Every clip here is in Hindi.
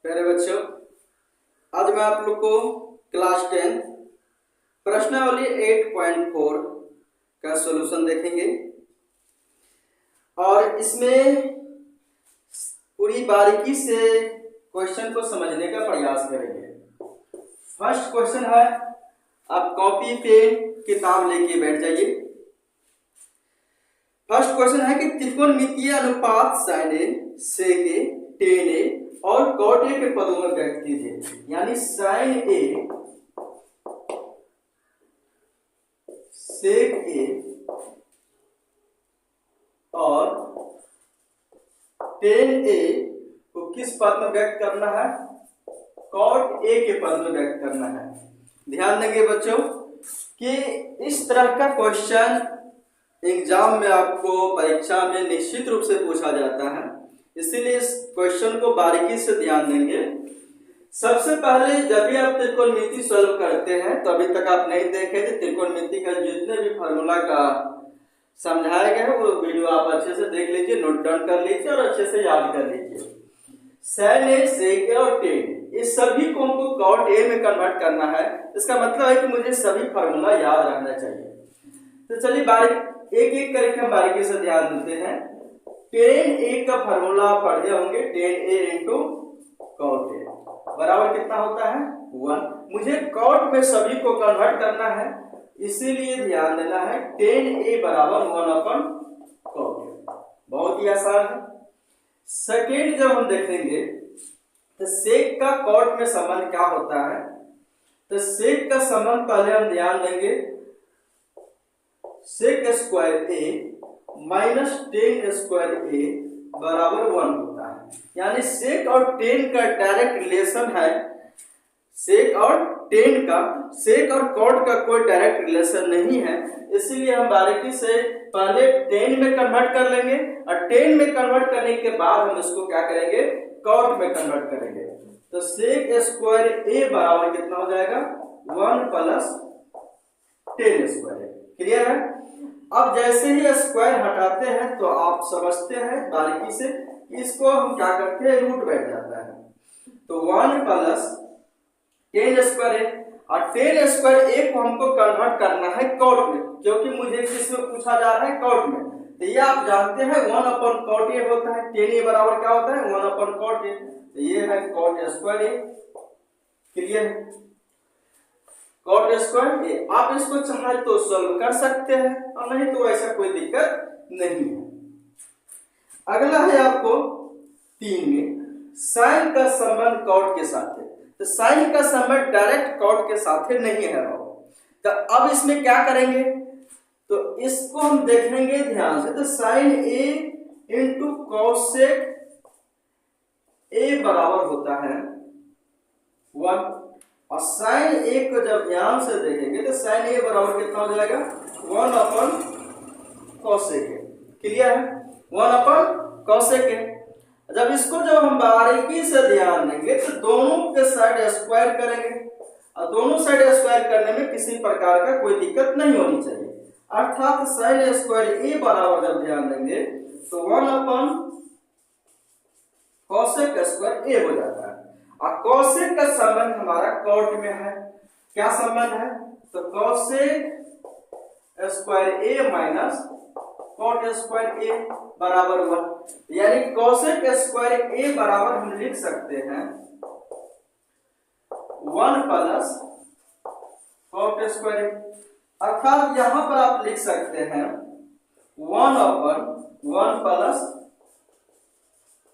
प्यारे बच्चों, आज मैं आप लोग को क्लास 10 प्रश्नावली 8.4 का सॉल्यूशन देखेंगे और इसमें पूरी बारीकी से क्वेश्चन को समझने का प्रयास करेंगे। फर्स्ट क्वेश्चन है, आप कॉपी पेन किताब लेके बैठ जाइए। फर्स्ट क्वेश्चन है कि त्रिकोणमितीय अनुपात sin A, sec A, tan A और cot A के पदों में व्यक्त कीजिए। यानी sin A, sec A और tan A को किस पद में व्यक्त करना है? cot A के पद में व्यक्त करना है। ध्यान देंगे बच्चों कि इस तरह का क्वेश्चन एग्जाम में आपको परीक्षा में निश्चित रूप से पूछा जाता है, इसीलिए इस क्वेश्चन को बारीकी से ध्यान देंगे। सबसे पहले जब भी आप त्रिकोणमिति सॉल्व करते हैं तो अभी तक आप नहीं देखे थे, त्रिकोणमिति का जितने भी फार्मूला का समझाया गया है वो वीडियो आप अच्छे से देख लीजिए, नोट डाउन कर लीजिए और अच्छे से याद कर लीजिए। sin A, sec A और tan इस सभी को हमको cot A में कन्वर्ट करना है। इसका मतलब है कि मुझे सभी फार्मूला याद रहना चाहिए। तो चलिए एक एक करके हम बारीकी से ध्यान देते हैं। tan A का फार्मूला पढ़े होंगे, tan A into cot A बराबर कितना होता है? 1। मुझे cot में सभी को कन्वर्ट करना है, इसीलिए ध्यान देना है tan A बराबर 1/cot A। बहुत ही आसान है। सेकेंड जब हम देखेंगे तो sec का cot में संबंध क्या होता है, तो sec का संबंध पहले हम ध्यान देंगे, sec square A minus tan square A बराबर 1 होता है। यानी sec और tan का डायरेक्ट रिलेशन है। sec और tan का, sec और cot का कोई डायरेक्ट रिलेशन नहीं है, इसीलिए हम बारीकी से पहले tan में कन्वर्ट कर लेंगे और tan में कन्वर्ट करने के बाद हम इसको क्या करेंगे? cot में कन्वर्ट करेंगे। तो sec स्क्वायर A बराबर कितना हो जाएगा? 1 प्लस tan स्क्वायर। क्लियर है? अब जैसे ही स्क्वायर हटाते हैं तो आप समझते हैं बारीकी से, इसको हम क्या करते हैं? रूट बैठ जाता है। तो 1 प्लस tan स्क्वायर A और tan स्क्वायर A को हमको कन्वर्ट करना है cot में, क्योंकि मुझे किसमें पूछा जा रहा है? cot में। तो ये आप जानते हैं 1/cot A होता है। tan A बराबर क्या होता है? 1/cot A। तो ये है cot स्क्वायर A। क्लियर है? cot square A। आप इसको चाहे तो सॉल्व कर सकते हैं और नहीं तो ऐसा कोई दिक्कत नहीं है। अगला है आपको 3 में sin का संबंध cot के साथ है। तो sin का संबंध डायरेक्ट cot के साथ नहीं है। तो अब इसमें क्या करेंगे? तो इसको हम देखेंगे ध्यान से। तो sin A into cosec A बराबर होता है 1 और sin A को जब ध्यान से देखेंगे तो sin A बराबर कितना हो जाएगा? 1/cosec A। क्लियर है? 1/cosec A। जब इसको जब हम बारीकी से ध्यान देंगे तो दोनों के साइड स्क्वायर करेंगे और दोनों साइड स्क्वायर करने में किसी प्रकार का कोई दिक्कत नहीं होनी चाहिए। अर्थात sin स्क्वायर A बराबर जब ध्यान देंगे तो 1/cosec स्क्वायर A हो जाता है। और cosec का संबंध हमारा cot में है। क्या संबंध है? तो cosec square A minus cot square A बराबर 1। यानी cosec स्क्वायर A बराबर हम लिख सकते हैं 1 प्लस cot स्क्वायर A। अर्थात यहां पर आप लिख सकते हैं 1/1 plus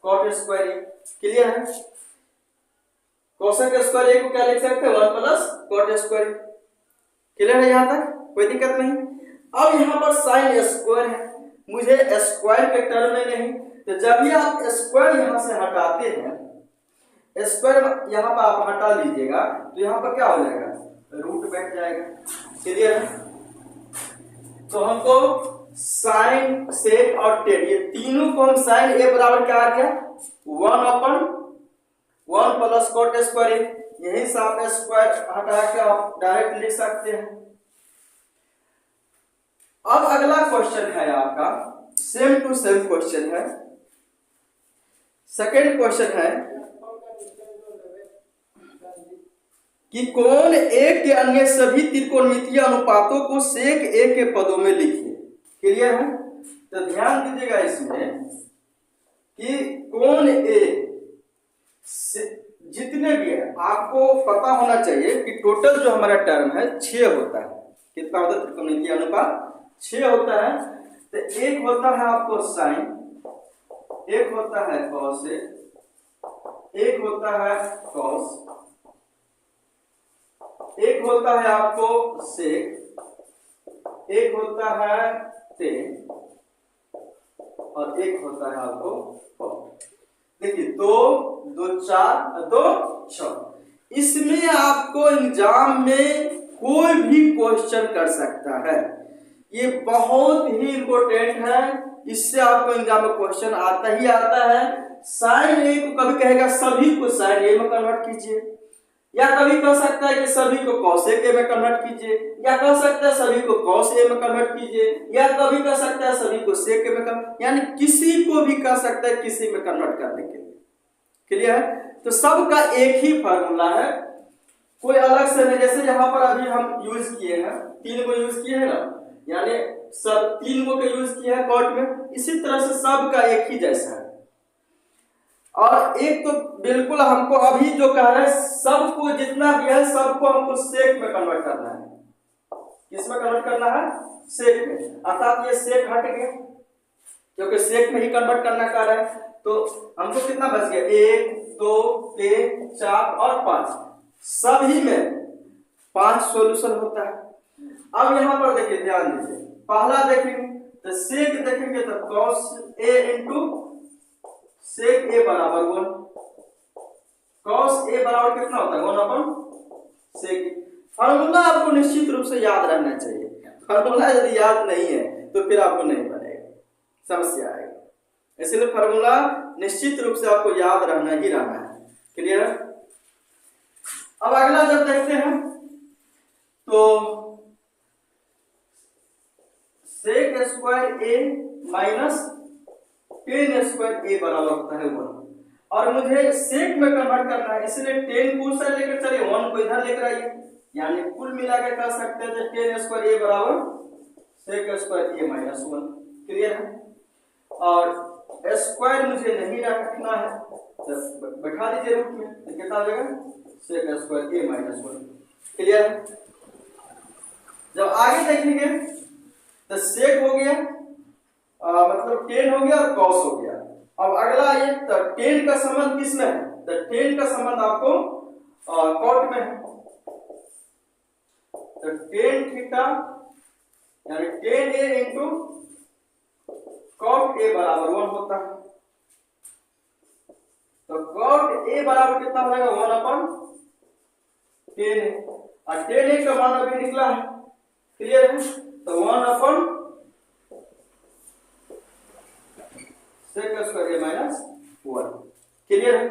cot square A। Clear है? cosec स्क्वायर A को क्या लिख सकते हैं? 1 plus cot square A। Clear है? यहां तक कोई दिक्कत नहीं। अब यहां पर sin स्क्वायर है, मुझे स्क्वायर के टर्म में नहीं, तो जब भी आप स्क्वायर यहां से हटाते हैं, स्क्वायर यहां पर आप हटा लीजिएगा तो यहां पर क्या हो जाएगा? रूट बैठ जाएगा। क्लियर है? तो हमको sin, sec और tan ये तीनों को हम sin A बराबर क्या आ गया? 1/1 प्लस cot स्क्वायर A। यहीं से आप स्क्वायर हटा के आप डायरेक्ट लिख सकते हैं। अब अगला क्वेश्चन है आपका सेम टू सेम क्वेश्चन है। सेकेंड क्वेश्चन है कि कोण ए के अन्य सभी त्रिकोणमितीय अनुपातों को सेक ए के पदों में लिखिए। क्लियर है? तो ध्यान दीजिएगा इसमें कि कोण ए जितने भी है आपको पता होना चाहिए कि टोटल जो हमारा टर्म है 6 होता है। कितना होता है त्रिकोणमितीय अनुपात? 6 होता है। तो एक होता है आपको साइन, एक होता है कॉस, एक होता है कॉस, एक होता है आपको सेक, एक होता है टेन और एक होता है आपको कॉट। देखिए 2 2 4 2 6। इसमें आपको एग्जाम में कोई भी क्वेश्चन कर सकता है। ये बहुत ही इंपॉर्टेंट है, इससे आपको एग्जाम में क्वेश्चन आता ही आता है। साइन ए को कभी कहेगा सभी को साइन ए में कन्वर्ट कीजिए, या कभी कह सकता है कि सभी को कॉस ए में कन्वर्ट कीजिए, या कह सकता है सभी को कॉस ए में कन्वर्ट कीजिए, या कभी कह सकता है सभी को सेक ए में कन्वर्ट, यानी किसी को भी कह सकता है किसी में कन्वर्ट करने के लिए। क्लियर है? तो सबका एक ही फार्मूला है, कोई अलग से नहीं। जैसे यहाँ पर अभी हम यूज किए हैं 3 को यूज किए हैं ना, यानी सब 3 को यूज किया है कॉट में, इसी तरह से सबका एक ही जैसा है। और एक तो बिल्कुल हमको अभी जो कह रहे हैं सबको जितना भी है सबको हमको सेक में कन्वर्ट करना है। किस में कन्वर्ट करना है? सेक में। अर्थात ये सेक हट गया क्योंकि सेक में ही कन्वर्ट करना कह रहा है। तो हमको कितना बच गया? 1 2 3 4 और 5, सभी में 5 सॉल्यूशन होता है। अब यहाँ पर देखिए, ध्यान दीजिए, पहला देखेंगे तो सेक देखेंगे तो कॉस ए इंटू सेक ए बराबर 1। कॉस ए बराबर कितना होता है? 1 सेक। फार्मूला आपको निश्चित रूप से याद रहना चाहिए। फार्मूला यदि याद नहीं है तो फिर आपको नहीं बनेगा, समस्या आएगी। इसलिए फार्मूला निश्चित रूप से आपको याद रहना ही रहना है। क्लियर? अब अगला जब देखते हैं तो सेक स्क्वायर ए माइनस टेन स्क्वायर ए बराबर होता है 1, और मुझे सेक में कन्वर्ट करना है, इसलिए 10 को उधर लेकर चलिए, 1 को इधर लेकर आइए, यानी कुल मिला के कह सकते हैं 10 स्क्वायर ए बराबर सेक स्क्वायर ए माइनस 1। क्लियर है? और स्क्वायर मुझे नहीं रखना है तो बैठा दीजिए रूट में, तो कितना हो जाएगा? सेक स्क्वायर ए माइनस 1। क्लियर है? जब आगे देखेंगे तो सेक हो गया, मतलब 10 हो गया और कॉस हो गया। अब अगला ये तो 10 का संबंध किसमें है? तो 10 का संबंध आपको कॉट में है। तो 10 थीटा यानी 10 ए इंटू कॉट ए बराबर 1 होता है। तो कॉट ए बराबर कितना हो जाएगा? 1/10 और 10 ए का मान अभी निकला है। क्लियर है? तो 1/10 सेक स्क्वायर ए माइनस 1। क्लियर है?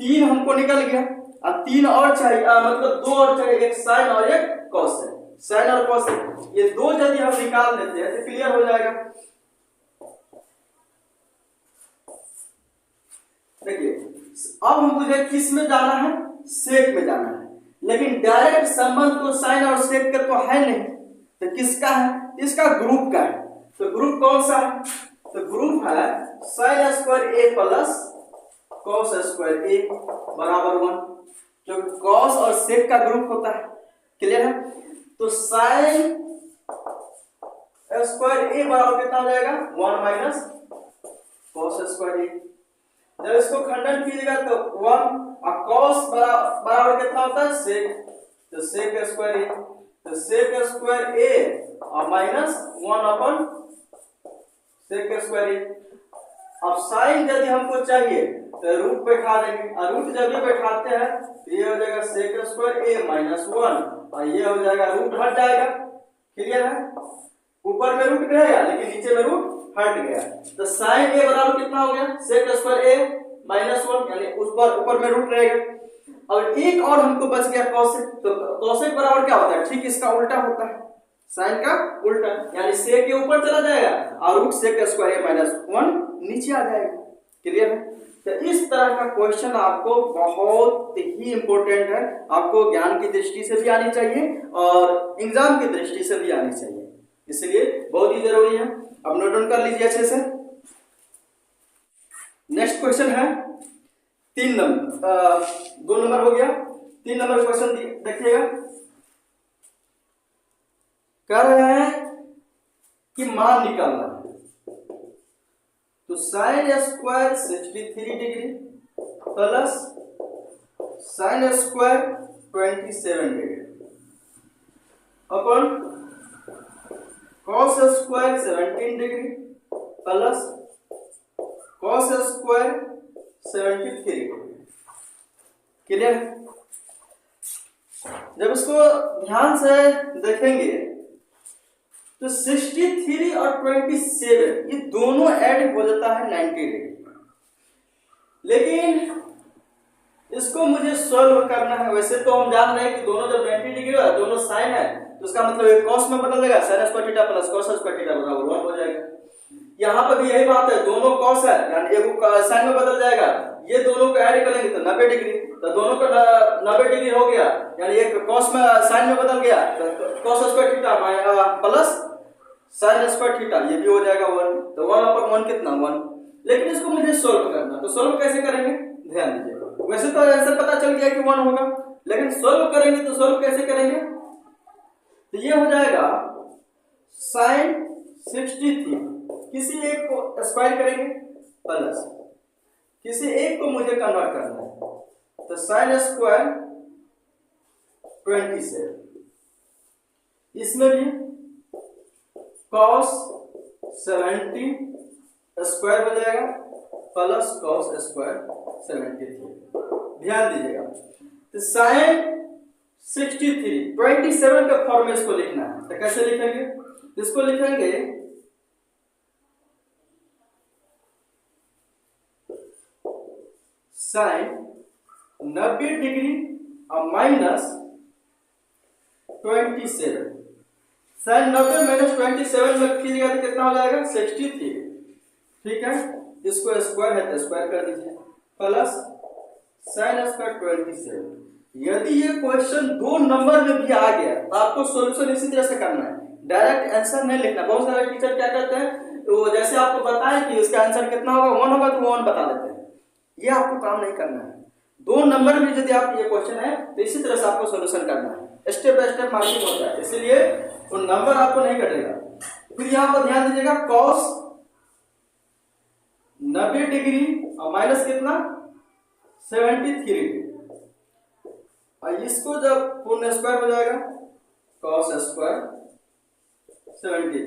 3 हमको निकल गया, अब 3 और चाहिए, मतलब 2 और चाहिए, एक साइन और एक कॉस है। साइन और कॉस, ये 2 यदि हम निकाल देते हैं तो क्लियर हो जाएगा। देखिए अब मुझे किस में जाना है? सेक में जाना है, लेकिन डायरेक्ट संबंध तो साइन और सेक का तो है नहीं, तो किसका है? इसका ग्रुप का है। तो ग्रुप कौन सा है? तो ग्रुप है साइन स्क्वायर ए प्लस कॉस स्क्वायर ए बराबर 1, जो कॉस और सेक का ग्रुप होता है। क्लियर है? तो साइन स्क्वायर ए बराबर कितना हो जाएगा? 1 माइनस कॉस स्क्वायर ए। जब इसको खंडन कीजिएगा तो 1 और कॉस बराबर कितना होता है? सेक। तो सेक स्क्वायर ए, तो सेक स्क्वायर ए और माइनस 1 सेक स्क्वायर ए। अब साइन यदि हमको चाहिए तो रूट बैठा देंगे, और रूट जब भी बैठाते हैं तो ये हो जाएगा सेक स्क्वायर ए माइनस 1 और ये हो जाएगा रूट हट जाएगा। क्लियर है? ऊपर में रूट रहेगा लेकिन नीचे में रूट हट गया। तो साइन ए बराबर कितना हो गया? सेक स्क्वायर ए माइनस 1, यानी ऊपर में रूट रहेगा। और एक और हमको बच गया कॉसेक। तो कॉसेक बराबर क्या होता है? ठीक इसका उल्टा होता है, साइन का उल्टा, यानी सेक के ऊपर चला जाएगा और रूट सेक स्क्वायर ए माइनस 1 नीचे आ जाएगा। क्लियर है? तो इस तरह का क्वेश्चन आपको बहुत ही इंपॉर्टेंट है, आपको ज्ञान की दृष्टि से भी आनी चाहिए और एग्जाम की दृष्टि से भी आनी चाहिए, इसलिए बहुत ही जरूरी है। अब नोट डाउन कर लीजिए अच्छे से। नेक्स्ट क्वेश्चन है 3 नंबर, 2 नंबर हो गया, 3 नंबर क्वेश्चन देखिएगा। कह रहे हैं कि मान निकालना है, तो sine square 63 degree plus sine square 27 degree upon cos square 17 degree plus cos square 73 degree. Clear? जब इसको ध्यान से देखेंगे तो 63 और 27 ये दोनों ऐड हो जाता है 90 डिग्री, लेकिन इसको मुझे सॉल्व करना है। वैसे तो हम जान रहे हैं कि दोनों जब 90 डिग्री है, दोनों साइन है, तो इसका मतलब एक कॉस में बदल जाएगा, sign square theta plus cos square theta बराबर 1 हो जाएगा। यहाँ पर भी यही बात है, दोनों कॉस है यानी एक साइन में बदल जाएगा, ये दोनों को ऐड करेंगे तो 90 डिग्री, तो दोनों का 90 डिग्री हो गया, यानी एक कॉस में साइन में बदल गया तो cos square theta plus sine square theta, ये भी हो जाएगा 1, तो 1/1 कितना 1। लेकिन इसको मुझे सोल्व करना, तो सोल्व कैसे करेंगे ध्यान दीजिए। वैसे तो आंसर पता चल गया कि 1 होगा, लेकिन सोल्व करेंगे तो सोल्व कैसे करेंगे, तो ये हो जाएगा साइन 63 किसी एक को स्क्वायर करेंगे प्लस किसी एक को मुझे कन्वर्ट करना है, तो साइन स्क्वायर 27, इसमें भी कॉस 70 स्क्वायर हो जाएगा प्लस कॉस स्क्वायर 73। ध्यान दीजिएगा, तो साइन 63 27 का फॉर्म में इसको लिखना है, तो कैसे लिखेंगे, इसको लिखेंगे साइन 90 डिग्री और माइनस 27, साइन 90 माइनस 27 में कीजिएगा तो कितना हो जाएगा 63, ठीक है, इसको स्क्वायर है तो स्क्वायर कर दीजिए प्लस साइन स्क्वायर 27। यदि ये क्वेश्चन 2 नंबर में भी आ गया तो आपको सॉल्यूशन इसी तरह से करना है, डायरेक्ट आंसर नहीं लिखना। बहुत सारे टीचर क्या करते हैं, तो जैसे आपको बताएं कि इसका आंसर कितना होगा 1 होगा तो 1 बता देते हैं, ये आपको काम नहीं करना है। 2 नंबर में यदि आप ये क्वेश्चन है तो इसी तरह से आपको सॉल्यूशन करना है, स्टेप बाय स्टेप मार्किंग होता है, इसलिए वो नंबर आपको नहीं कटेगा। फिर यहाँ पर ध्यान दीजिएगा कॉस 90 डिग्री और माइनस कितना 73, और इसको जब पूर्ण स्क्वायर हो जाएगा कॉस स्क्वायर 73।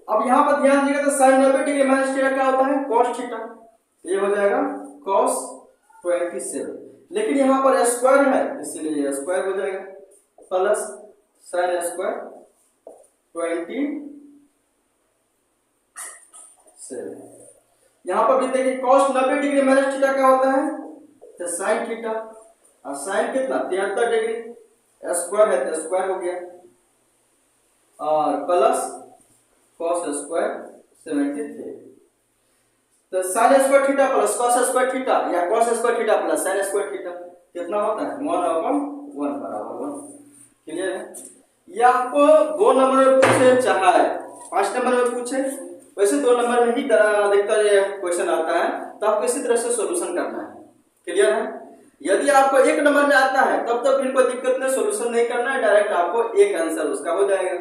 अब यहाँ पर ध्यान दीजिएगा तो साइन 90 डिग्री माइनस थीटा क्या होता है कॉस थीटा, ये हो जाएगा cos 27, लेकिन यहाँ पर स्क्वायर है इसलिए ये स्क्वायर हो जाएगा प्लस साइन स्क्वायर 27। यहाँ पर भी देखिए cos 90 डिग्री माइनस थीटा क्या होता है तो साइन थीटा, और साइन कितना 73 डिग्री, स्क्वायर है तो स्क्वायर हो गया और प्लस cos स्क्वायर 73। तो sine square theta plus cos square theta या cos square theta plus sine square theta कितना होता है 1/1 बराबर 1। क्लियर है? ये आपको 2 नंबर में पूछे चाहे 5 नंबर में पूछे, वैसे 2 नंबर में ही अधिकतर ये क्वेश्चन आता है, तो आपको इसी तरह से सॉल्यूशन करना है। क्लियर है? यदि आपको 1 नंबर में आता है तब तो फिर कोई दिक्कत नहीं, सॉल्यूशन नहीं करना है, डायरेक्ट आपको एक आंसर उसका हो जाएगा।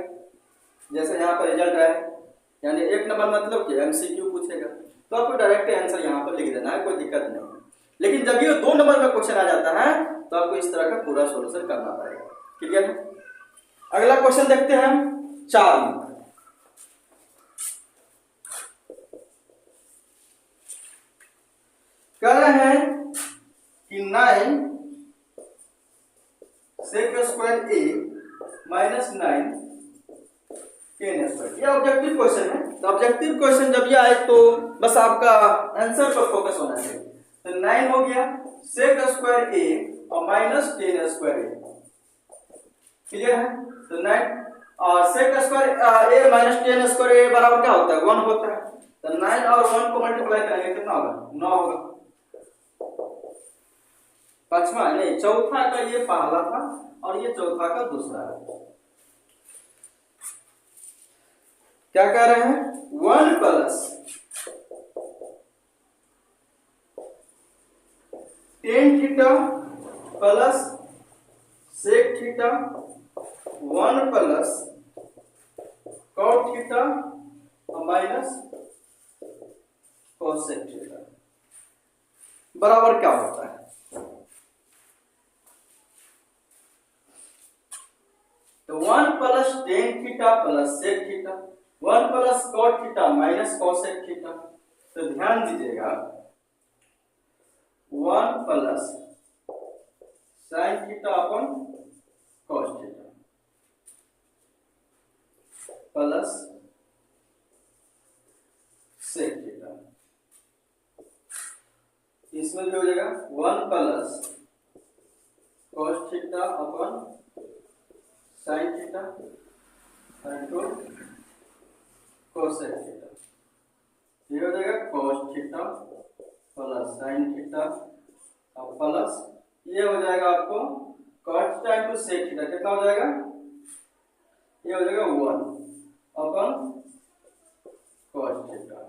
जैसे यहाँ पर रिजल्ट है, यानी 1 नंबर मतलब कि एमसीक्यू पूछेगा तो आपको डायरेक्ट आंसर यहाँ पर लिख देना है, कोई दिक्कत नहीं। लेकिन जब ये 2 नंबर का क्वेश्चन आ जाता है तो आपको इस तरह का पूरा सॉल्यूशन करना पड़ेगा। क्लियर है? अगला क्वेश्चन देखते हैं हम 4 नंबर। कह रहे हैं कि 9 sec square a minus 9 tan square, ये ऑब्जेक्टिव क्वेश्चन है। तो ऑब्जेक्टिव क्वेश्चन जब ये आए तो बस आपका आंसर पर फोकस होना चाहिए। तो 9 हो गया sec स्क्वायर a और minus tan square a। Clear है? तो 9 और sec square a minus tan square a बराबर क्या होता है 1 होता है। तो 9 और 1 को मल्टीप्लाई करेंगे कितना होगा 9 होगा। पांचवा नहीं, चौथा का ये पहला था और ये चौथा का दूसरा है। क्या कह रहे हैं 1 plus tan theta plus sec theta 1 plus cot theta minus cosec theta बराबर क्या होता है। तो 1 plus tan theta plus sec theta 1 plus cot theta minus cosec theta. तो ध्यान दीजिएगा 1 plus sine theta upon cos theta plus sec theta, इसमें भी हो जाएगा 1 plus cos theta upon sine theta into cosec theta. ये हो जाएगा cos theta plus sine theta और प्लस ये हो जाएगा आपको cos theta into sec theta. कितना हो जाएगा ये हो जाएगा 1 अपन कॉस थीटा।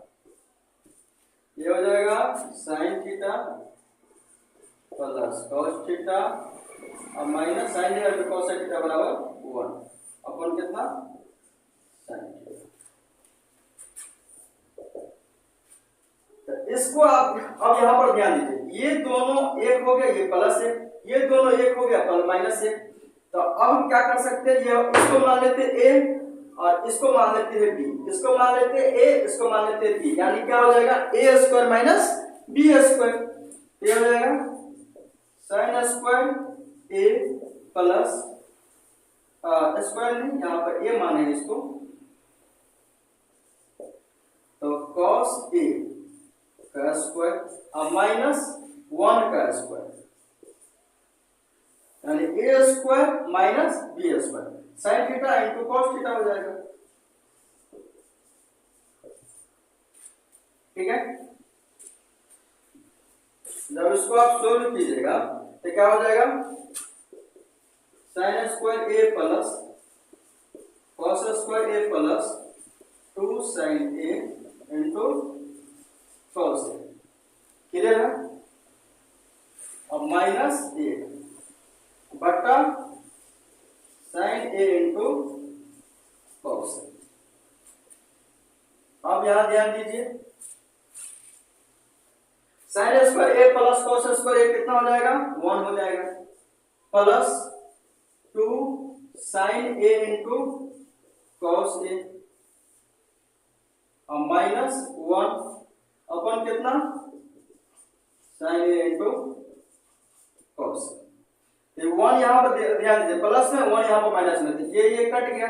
ये हो जाएगा sine theta plus cos theta और minus sine theta into cosec theta बराबर 1 अपन कितना साइन थीटा। तो इसको आप अब यहाँ पर ध्यान दीजिए, ये दोनों एक हो गया, ये प्लस एक, ये दोनों एक हो गया प्लस माइनस एक। तो अब हम क्या कर सकते हैं, ये इसको मान लेते हैं ए और इसको मान लेते हैं बी, इसको मान लेते हैं ए, इसको मान लेते हैं बी, यानी क्या हो जाएगा ए स्क्वायर माइनस बी स्क्वायर। ये हो जाएगा साइन स्क्वायर ए प्लस स्क्वायर नहीं, यहाँ पर ए मानेंगे इसको, तो कॉस ए का स्क्वायर और माइनस 1 का स्क्वायर, यानी A square minus B square sine theta into cos theta हो जाएगा। ठीक है, जब इसको आप सोल्व कीजिएगा तो क्या हो जाएगा sine square A plus cos square A plus 2 sign A into cos A, clear है, और माइनस ए बट्टा sign A into cos A. अब यहां ध्यान दीजिए साइन स्क्वायर ए प्लस कॉस स्क्वायर ए कितना हो जाएगा 1 हो जाएगा plus 2 sign A into cos A और माइनस 1 अपन कितना साइन ए इंटू कॉस। ये 1 यहां पर ध्यान दीजिए प्लस में 1 यहां पर माइनस में, ये कट गया,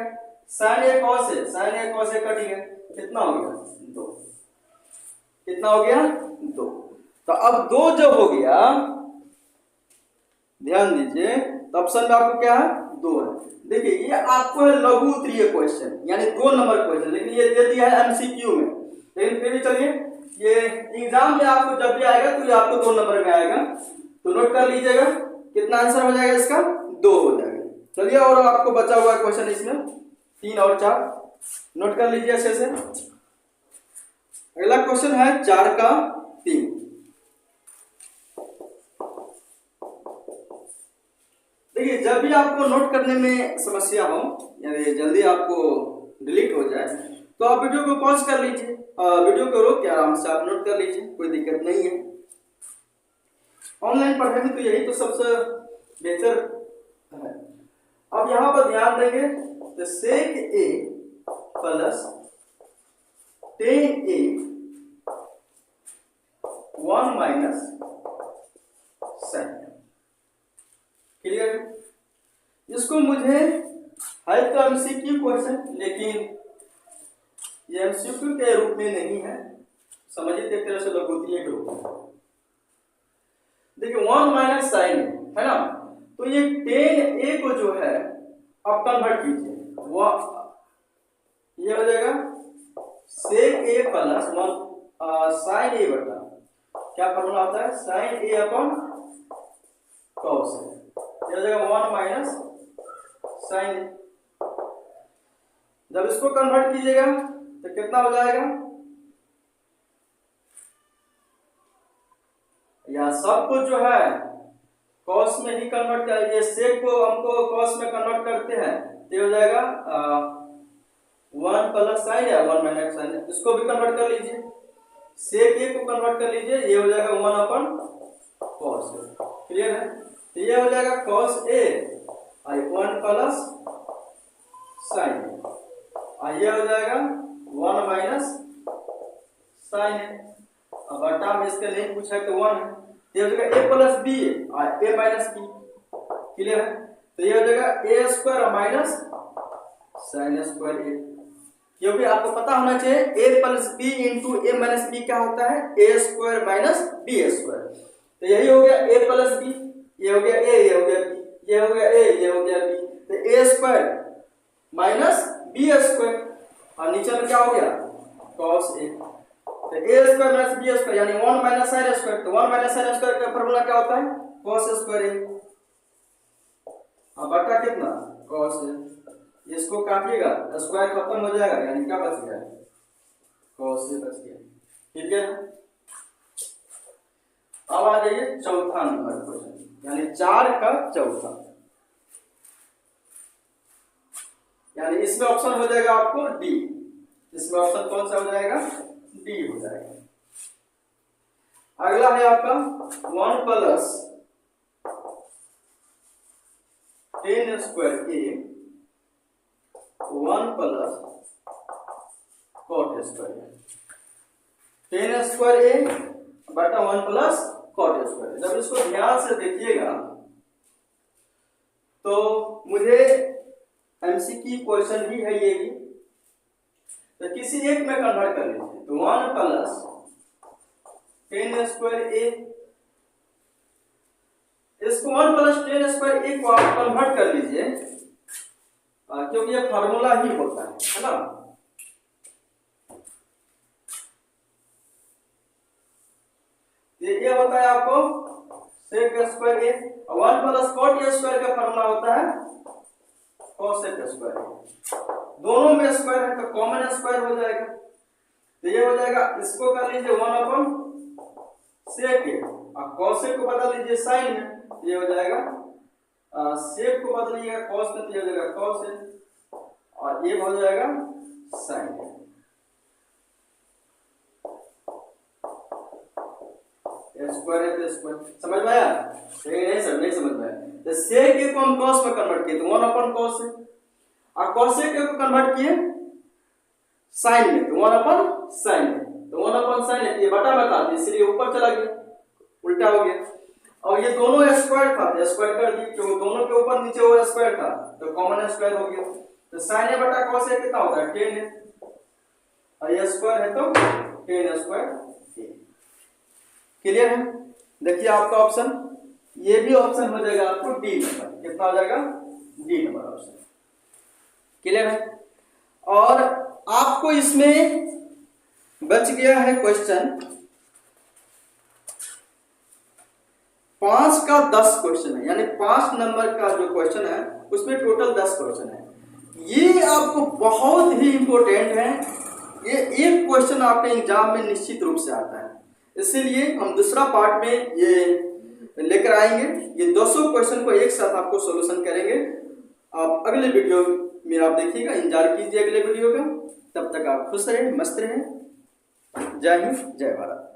sign A cos A cut गया, कितना हो गया 2, कितना हो गया 2। तो अब 2 जब हो गया ध्यान दीजिए तो ऑप्शन में आपको क्या है 2 है। देखिए ये आपको है लघु उत्तरीय क्वेश्चन यानी 2 नंबर क्वेश्चन, लेकिन ये दे दिया है एमसीक्यू में, लेकिन फिर भी चलिए ये एग्जाम में आपको जब भी आएगा तो ये आपको 2 नंबर में आएगा, तो नोट कर लीजिएगा कितना आंसर हो जाएगा इसका 2 हो जाएगा। चलिए और आपको बचा हुआ क्वेश्चन इसमें 3 और 4 नोट कर लीजिए अच्छे से। अगला क्वेश्चन है 4 का 3। देखिए जब भी आपको नोट करने में समस्या हो यानी जल्दी आपको डिलीट हो जाए तो आप वीडियो को पॉज कर लीजिए, वीडियो को रोक के आराम से आप नोट कर लीजिए, कोई दिक्कत नहीं है। ऑनलाइन पढ़ने में तो यही तो सबसे बेहतर है। अब यहां पर ध्यान देंगे तो सेक ए प्लस टेन ए 1 माइनस साइन, क्लियर। इसको मुझे है तो एमसीक्यू क्वेश्चन, लेकिन ये एमसीक्यू के रूप में नहीं है, समझिए एक तरह से लघु उत्तरीय के रूप में। देखिए 1 माइनस साइन है ना, तो ये टेन ए को जो है आप कन्वर्ट कीजिए, वो ये हो जाएगा सेक ए प्लस 1 साइन ए बटा क्या फॉर्मूला होता है, sign A upon cos A, ये हो जाएगा 1 माइनस साइन ए। जब इसको कन्वर्ट कीजिएगा तो कितना हो जाएगा, या सब कुछ जो है कॉस में ही कन्वर्ट कर, ये सेक को हमको कॉस में कन्वर्ट करते हैं तो हो जाएगा 1 प्लस साइन या 1 माइनस साइन, इसको भी कन्वर्ट कर लीजिए, सेक ए को कन्वर्ट कर लीजिए, ये हो जाएगा 1 अपन कॉस ए। क्लियर है, तो ये हो जाएगा कॉस ए 1 प्लस साइन ए, और ये हो जाएगा 1 माइनस साइन ए। अब बटा में इसका नहीं पूछा तो 1 है, ये हो जाएगा a प्लस बी और a माइनस बी। क्लियर है, तो ये हो जाएगा a square minus sine square a, क्योंकि आपको पता होना चाहिए a plus b into a minus b क्या होता है, a square minus b square. तो यही हो गया a प्लस बी, ये हो गया a, ये हो गया b, ये हो गया a, ये हो गया b, तो a square minus b square, और नीचे में क्या हो गया cos a, तो a square minus b square यानी 1 माइनस साइन स्क्वायर, तो 1 माइनस साइन स्क्वायर का फार्मूला क्या होता है, cos स्क्वायर a, अब बटा कितना cos a, इसको काटिएगा स्क्वायर खत्म हो जाएगा, यानी क्या बच गया cos a बच गया। ठीक है, अब आ जाइए चौथा नंबर क्वेश्चन, यानी 4 का चौथा, यानी इसमें ऑप्शन हो जाएगा आपको डी, इसमें ऑप्शन कौन सा हो जाएगा, डी हो जाएगा। अगला है आपका 1 plus tan square A 1 plus cot square, tan square A बटा 1 प्लस कॉट स्क्वायर। जब इसको ध्यान से देखिएगा तो मुझे एमसीक्यू क्वेश्चन भी है ये भी, तो किसी एक में कन्वर्ट कर लीजिए, तो 1 प्लस टेन स्क्वायर ए, इसको 1 प्लस टेन स्क्वायर ए को आप कन्वर्ट कर लीजिए, क्योंकि ये फार्मूला ही होता है ना। ये होता है आपको sec square A, 1 plus cot a square का फार्मूला होता है कोसेक स्क्वायर, दोनों में स्क्वायर है तो कॉमन स्क्वायर हो जाएगा, तो ये हो जाएगा, इसको कर लीजिए 1 अपन सेक ए, और कोसेक को बदल लीजिए साइन में, ये हो जाएगा सेक को बदलिएगा कॉस में, ये हो जाएगा कॉस ए, और ये हो जाएगा साइन ए। स्क्वायर है तो स्क्वायर, समझ में आया, नहीं समझ में आया, तो सेक ए को हम कॉस में कन्वर्ट किए तो 1 अपन कॉस है, और कॉसेक ए को कन्वर्ट किए साइन में तो 1 अपन साइन में, तो 1 अपन साइन है, ये बटा बता इसलिए ऊपर चला गया, उल्टा हो गया, और ये दोनों स्क्वायर था, स्क्वायर कर दी, क्योंकि दोनों के ऊपर नीचे वो स्क्वायर था तो कॉमन स्क्वायर हो गया, तो साइन ए बटा कॉस ए कितना होता है 10 है, और ये स्क्वायर है तो 10 स्क्वायर। क्लियर है, देखिए आपका ऑप्शन, ये भी ऑप्शन हो जाएगा आपको डी नंबर, कितना हो जाएगा डी नंबर ऑप्शन। क्लियर है, और आपको इसमें बच गया है क्वेश्चन 5 का 10 क्वेश्चन है, यानी 5 नंबर का जो क्वेश्चन है उसमें टोटल 10 क्वेश्चन है, ये आपको बहुत ही इंपॉर्टेंट है, ये एक क्वेश्चन आपके एग्जाम में निश्चित रूप से आता है, इसीलिए हम दूसरा पार्ट में ये लेकर आएंगे, ये 200 क्वेश्चन को एक साथ आपको सॉल्यूशन करेंगे। आप अगले वीडियो में आप देखिएगा, इंतजार कीजिए अगले वीडियो का, तब तक आप खुश रहें, मस्त रहें। जय हिंद, जय भारत।